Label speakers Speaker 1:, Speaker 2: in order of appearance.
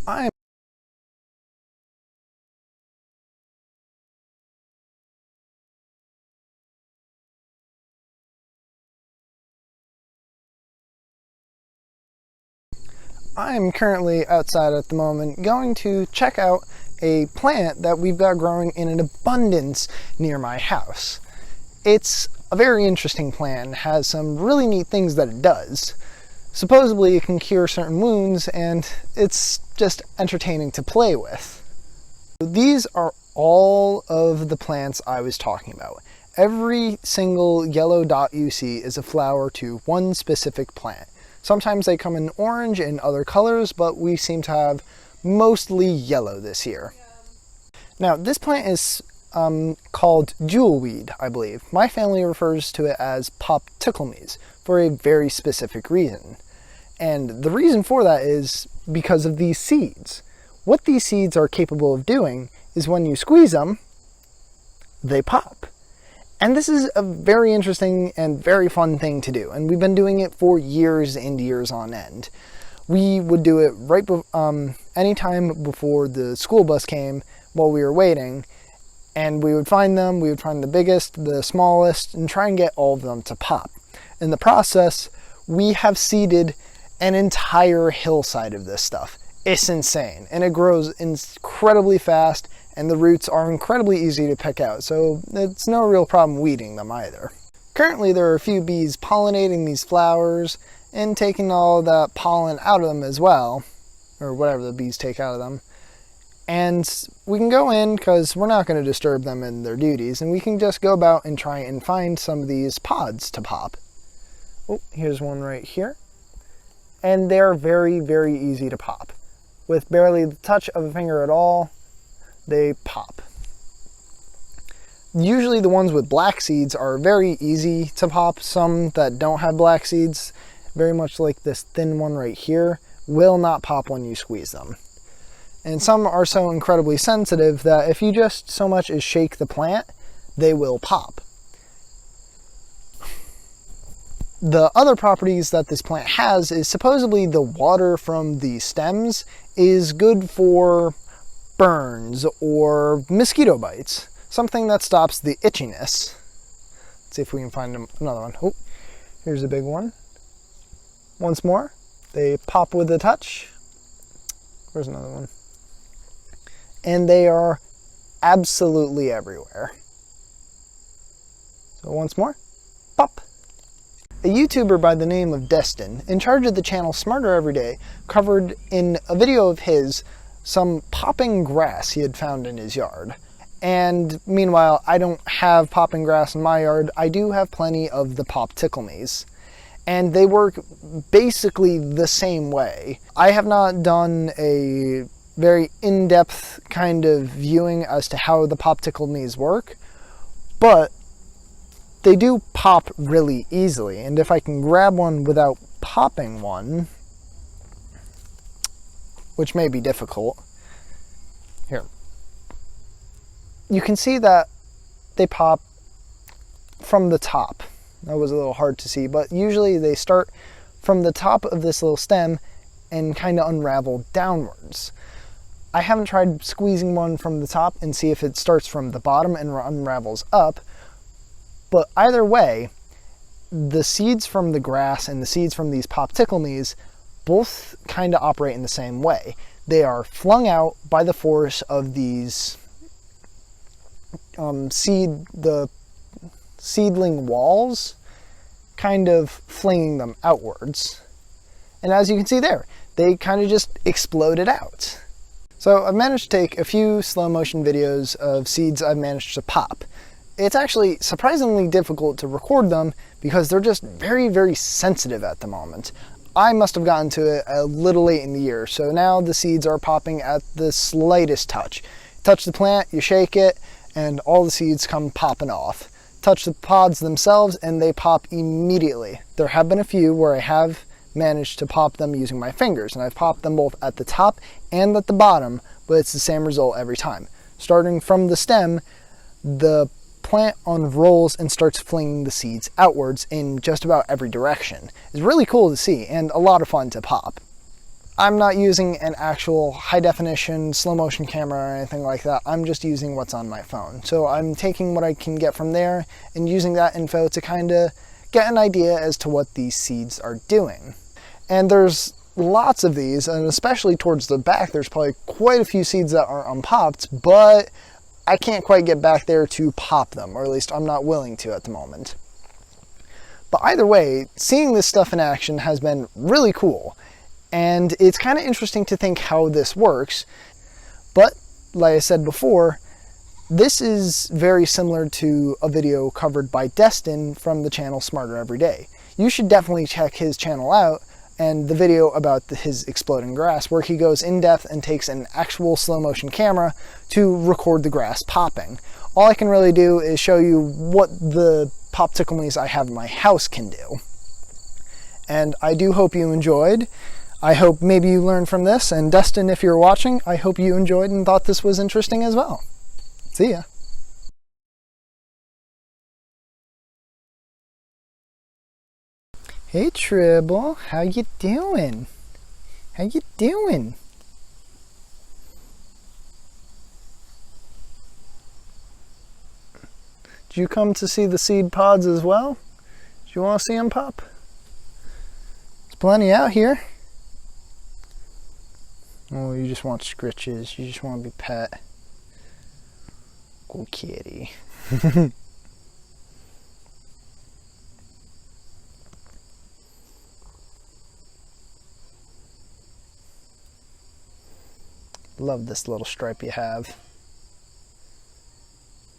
Speaker 1: I'm I'm currently outside at the moment going to check out a plant that we've got growing in an abundance near my house. It's a very interesting plant, has some really neat things that it does. Supposedly it can cure certain wounds, and it's just entertaining to play with. These are all of the plants I was talking about. Every single yellow dot you see is a flower to one specific plant. Sometimes they come in orange and other colors, but we seem to have mostly yellow this year. Now, this plant is called jewelweed, I believe. My family refers to it as pop tickle-me's for a very specific reason. And the reason for that is because of these seeds. What these seeds are capable of doing is when you squeeze them, they pop. And this is a very interesting and very fun thing to do, and we've been doing it for years and years on end. We would do it right anytime before the school bus came while we were waiting, and we would find them, we would find the biggest, the smallest, and try and get all of them to pop. In the process, we have seeded an entire hillside of this stuff. It's insane, and it grows incredibly fast, and the roots are incredibly easy to pick out, so it's no real problem weeding them either. Currently there are a few bees pollinating these flowers and taking all that pollen out of them as well, or whatever the bees take out of them. And we can go in, because we're not going to disturb them in their duties, and we can just go about and try and find some of these pods to pop. Oh, here's one right here. And they're very, very easy to pop. With barely the touch of a finger at all, they pop. Usually the ones with black seeds are very easy to pop. Some that don't have black seeds, very much like this thin one right here, will not pop when you squeeze them. And some are so incredibly sensitive that if you just so much as shake the plant, they will pop. The other properties that this plant has is supposedly the water from the stems is good for burns or mosquito bites, something that stops the itchiness. Let's see if we can find another one. Oh, here's a big one. Once more, they pop with a touch. Where's another one? And they are absolutely everywhere. So once more, pop. A YouTuber by the name of Destin, in charge of the channel Smarter Every Day, covered in a video of his some popping grass he had found in his yard. And meanwhile, I don't have popping grass in my yard. I do have plenty of the pop tickle-me's. And they work basically the same way. I have not done a very in-depth kind of viewing as to how the pop tickle-me's work, but they do pop really easily. And if I can grab one without popping one, which may be difficult. Here. You can see that they pop from the top. That was a little hard to see, but usually they start from the top of this little stem and kind of unravel downwards. I haven't tried squeezing one from the top and see if it starts from the bottom and unravels up, but either way, the seeds from the grass and the seeds from these pop tickle-me's both kind of operate in the same way. They are flung out by the force of these the seedling walls, kind of flinging them outwards. And as you can see there, they kind of just exploded out. So I've managed to take a few slow motion videos of seeds I've managed to pop. It's actually surprisingly difficult to record them because they're just very, very sensitive at the moment. I must have gotten to it a little late in the year, so now the seeds are popping at the slightest touch. Touch the plant, you shake it, and all the seeds come popping off. Touch the pods themselves and they pop immediately. There have been a few where I have managed to pop them using my fingers, and I've popped them both at the top and at the bottom, but it's the same result every time. Starting from the stem, the plant unrolls and starts flinging the seeds outwards in just about every direction. It's really cool to see and a lot of fun to pop. I'm not using an actual high definition slow motion camera or anything like that. I'm just using what's on my phone. So I'm taking what I can get from there and using that info to kind of get an idea as to what these seeds are doing. And there's lots of these, and especially towards the back, there's probably quite a few seeds that are unpopped, but I can't quite get back there to pop them, or at least I'm not willing to at the moment. But either way, seeing this stuff in action has been really cool. And it's kind of interesting to think how this works. But like I said before, this is very similar to a video covered by Destin from the channel Smarter Every Day. You should definitely check his channel out and the video about his exploding grass, where he goes in depth and takes an actual slow motion camera to record the grass popping. All I can really do is show you what the popsicles I have in my house can do. And I do hope you enjoyed. I hope maybe you learned from this, and Dustin, if you're watching, I hope you enjoyed and thought this was interesting as well. See ya. Hey Tribble, how you doing? How you doing? Did you come to see the seed pods as well? Do you want to see them pop? There's plenty out here. Oh, you just want scritches. You just want to be pet. Go kitty. Love this little stripe you have.